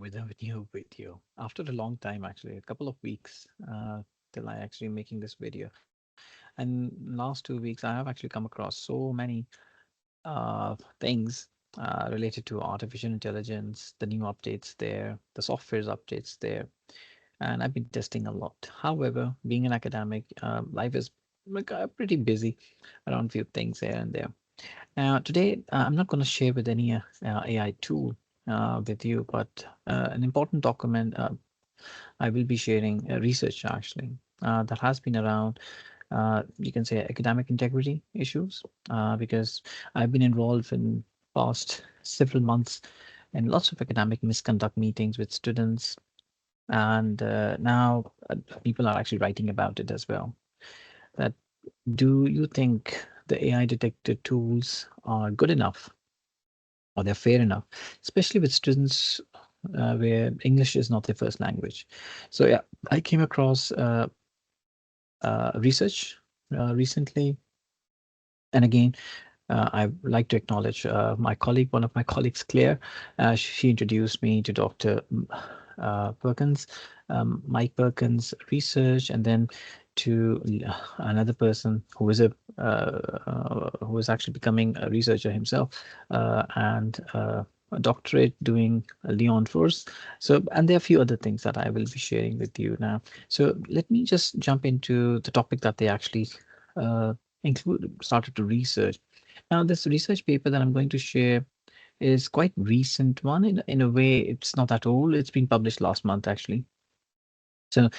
with a new video after a long time, actually, a couple of weeks till I actually making this video. And last 2 weeks, I have actually come across so many things related to artificial intelligence, the new updates there, the software's updates there, and I've been testing a lot. However, being an academic, life is like pretty busy around few things here and there. Now, today, I'm not going to share with any AI tool with you, but an important document I will be sharing research actually that has been around, you can say academic integrity issues, because I've been involved in past several months in lots of academic misconduct meetings with students. And now people are actually writing about it as well. That do you think the AI detected tools are good enough or they're fair enough, especially with students where English is not their first language? So yeah, I came across research recently, and again, I would like to acknowledge my colleague, one of my colleagues, Claire. She introduced me to Dr. Perkins, Mike Perkins Research, and then to another person who is actually becoming a researcher himself, and a doctorate doing Leon Force. So, and there are a few other things that I will be sharing with you now. So let me just jump into the topic that they actually uh, started to research. Now, this research paper that I'm going to share is quite recent one. In a way, it's not that old. It's been published last month, actually. So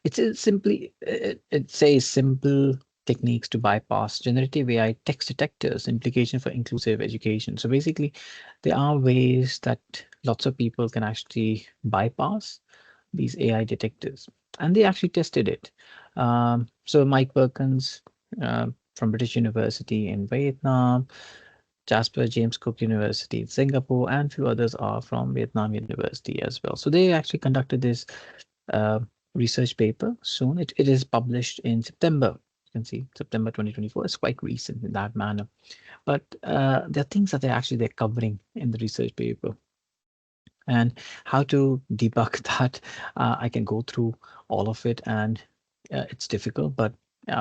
it says simple techniques to bypass generative AI text detectors, implication for inclusive education. So basically, there are ways that lots of people can actually bypass these AI detectors, and they actually tested it. So Mike Perkins from British University in Vietnam, Jasper James Cook University in Singapore, and few others are from Vietnam University as well. So they actually conducted this uh, research paper soon. It is published in September. You can see September 2024. It's quite recent in that manner. But there are things that they're covering in the research paper, and how to debug that. I can go through all of it, and it's difficult. But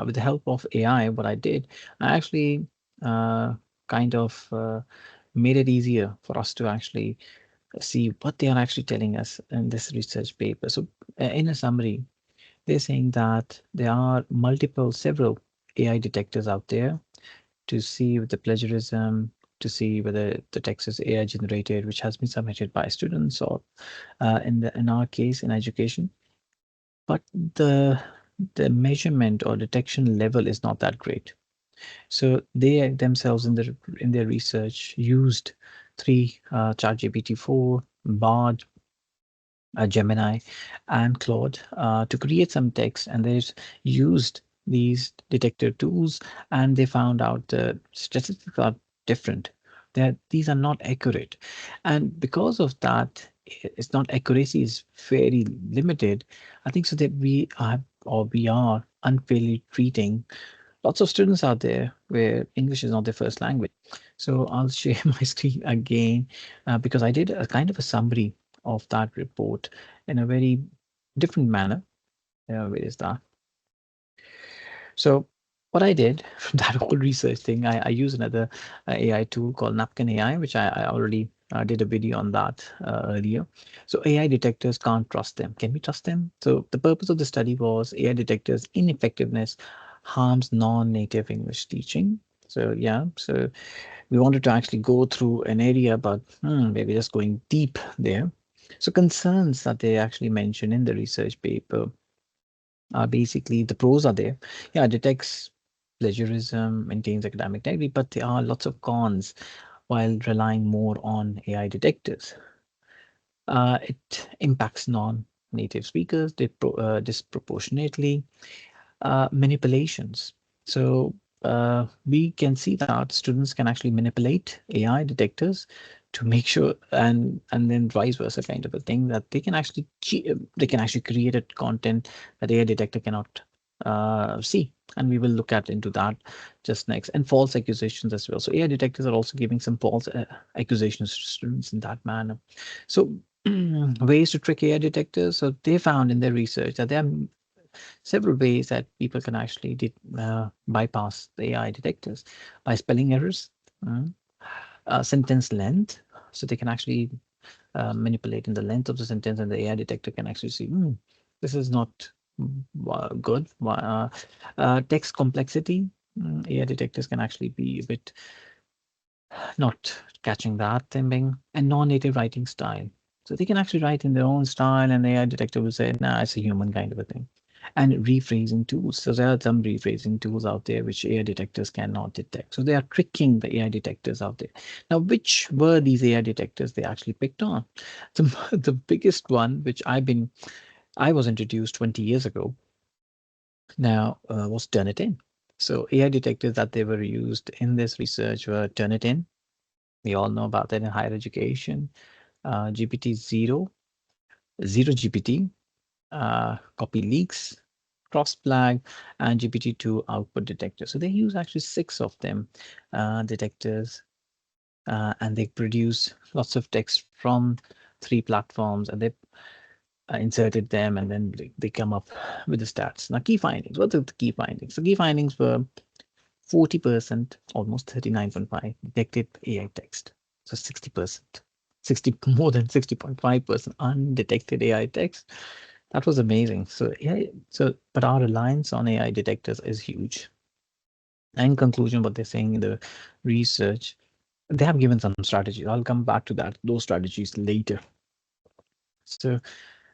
with the help of AI, what I did, I actually uh, kind of made it easier for us to actually see what they are actually telling us in this research paper. So, in a summary, they're saying that there are several AI detectors out there to see with the plagiarism, to see whether the text is AI generated, which has been submitted by students, or in our case in education. But the measurement or detection level is not that great. So they themselves in their research used three ChatGPT 4, Bard, Gemini, and Claude to create some text, and they used these detector tools, and they found out the statistics are different. That these are not accurate, and because of that, it's not accuracy is very limited. I think so that we are unfairly treating lots of students out there where English is not their first language. So I'll share my screen again because I did a kind of a summary of that report in a very different manner. Where is that? So what I did from that whole research thing, I use another AI tool called Napkin AI, which I already did a video on that earlier. So AI detectors can't trust them. Can we trust them? So the purpose of the study was AI detectors ineffectiveness harms non-native English teaching. So yeah, so we wanted to actually go through an area, but maybe just going deep there. So concerns that they actually mention in the research paper are basically the pros are there. Yeah, detects plagiarism, maintains academic integrity, but there are lots of cons while relying more on AI detectors. It impacts non-native speakers disproportionately. Manipulations. So we can see that students can actually manipulate AI detectors to make sure, and then vice versa, kind of a thing, that they can actually create a content that AI detector cannot see. And we will look at into that just next. And false accusations as well. So AI detectors are also giving some false accusations to students in that manner. So ways to trick AI detectors. So they found in their research that there are several ways that people can actually bypass the AI detectors by spelling errors, uh, sentence length. So they can actually manipulate in the length of the sentence, and the AI detector can actually see, this is not good. Text complexity. AI detectors can actually be a bit not catching that thing, and non-native writing style. So they can actually write in their own style, and the AI detector will say, nah, it's a human kind of a thing. And rephrasing tools. So there are some rephrasing tools out there which AI detectors cannot detect. So they are tricking the AI detectors out there. Now, which were these AI detectors they actually picked on? The biggest one, which I was introduced 20 years ago now, was Turnitin. So AI detectors that they were used in this research were Turnitin. We all know about that in higher education. GPT-0, zero GPT, copy leaks, cross flag, and GPT-2 output detector. So they use actually 6 of them detectors, and they produce lots of text from 3 platforms, and they inserted them, and then they come up with the stats. Now, key findings. What are the key findings? The key findings were 40%, almost 39.5, detected AI text. So 60%, 60 more than 60.5% undetected AI text. That was amazing. So yeah, but our reliance on AI detectors is huge. In conclusion, what they're saying in the research, they have given some strategies. I'll come back to those strategies later. So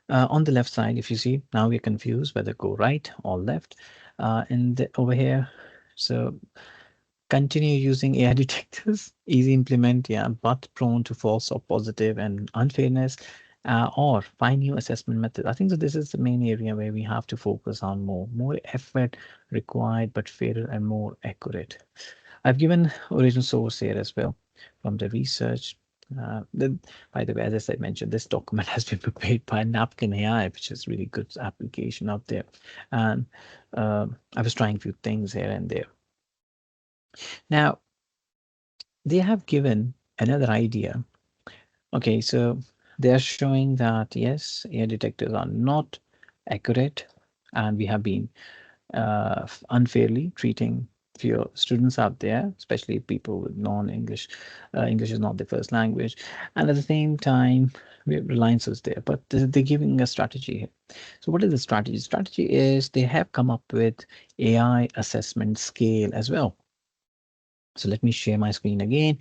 on the left side, if you see, now we're confused whether go right or left. And over here, so continue using AI detectors, easy implement, yeah, but prone to false or positive and unfairness, or find new assessment methods. I think that this is the main area where we have to focus on more effort required, but fairer and more accurate. I've given original source here as well from the research. By the way, as I said, mentioned, this document has been prepared by Napkin AI, which is really good application out there. And I was trying a few things here and there. Now, they have given another idea. Okay, so they are showing that yes, AI detectors are not accurate, and we have been unfairly treating few students out there, especially people with non-English. English is not their first language, and at the same time, reliance is there. But they're giving a strategy here. So, what is the strategy? Strategy is they have come up with AI assessment scale as well. So let me share my screen again.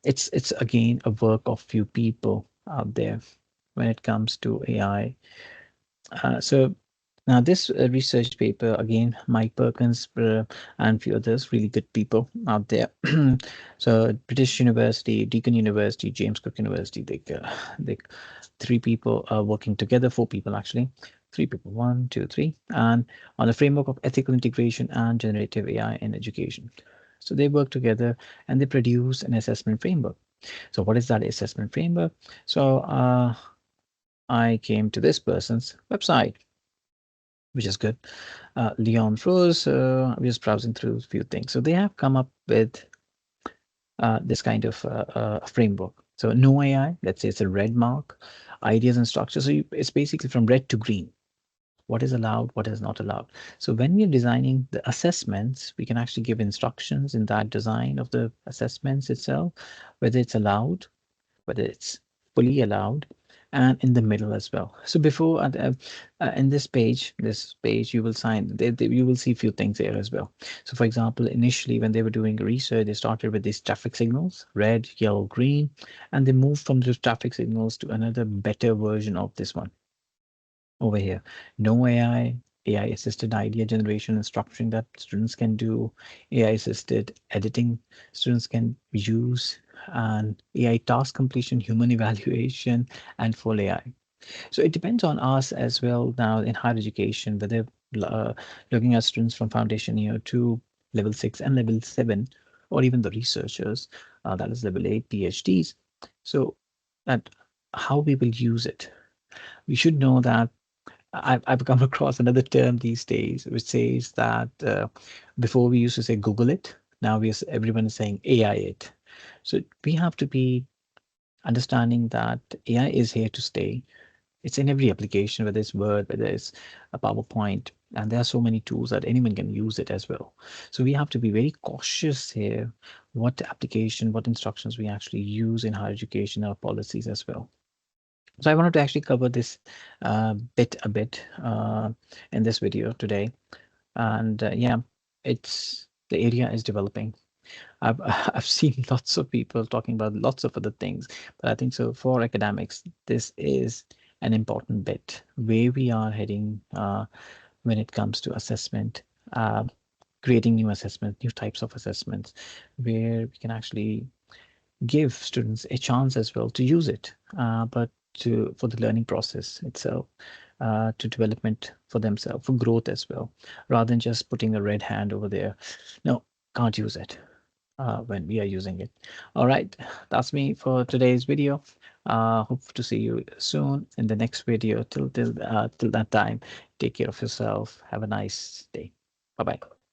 It's again a work of few people out there when it comes to AI. So now this research paper again, Mike Perkins and few others, really good people out there. So British University, Deakin University, James Cook University, they 3 people are working together, 4 people actually, 3 people, 1, 2, 3, and on the framework of ethical integration and generative AI in education. So they work together and they produce an assessment framework. So what is that assessment framework? So I came to this person's website, which is good. Leon Froze, I'm just browsing through a few things. So they have come up with this kind of framework. So no AI, let's say it's a red mark, ideas and structures. So it's basically from red to green. What is allowed, what is not allowed. So when we're designing the assessments, we can actually give instructions in that design of the assessments itself, whether it's allowed, whether it's fully allowed, and in the middle as well. So before in this page, you will you will see a few things here as well. So for example, initially when they were doing research, they started with these traffic signals, red, yellow, green, and they moved from those traffic signals to another better version of this one over here. No AI assisted idea generation and structuring that students can do, AI assisted editing students can use, and AI task completion, human evaluation, and full AI. So it depends on us as well now in higher education, whether uh, looking at students from foundation year to level 6 and level 7, or even the researchers, that is level 8 PhDs. So that how we will use it. We should know that I've come across another term these days which says that before we used to say Google it, now everyone is saying AI it. So we have to be understanding that AI is here to stay. It's in every application, whether it's Word, whether it's a PowerPoint, and there are so many tools that anyone can use it as well. So we have to be very cautious here what application, what instructions we actually use in higher education, our policies as well. So I wanted to actually cover this a bit in this video today. And yeah, it's the area is developing. I've I've seen lots of people talking about lots of other things, but I think so for academics, this is an important bit where we are heading when it comes to assessment, uh, creating new assessments, new types of assessments, where we can actually give students a chance as well to use it, but to for the learning process itself, to development for themselves, for growth as well, rather than just putting a red hand over there. No, can't use it when we are using it. All right, that's me for today's video. Hope to see you soon in the next video. Till that time, take care of yourself. Have a nice day. Bye bye.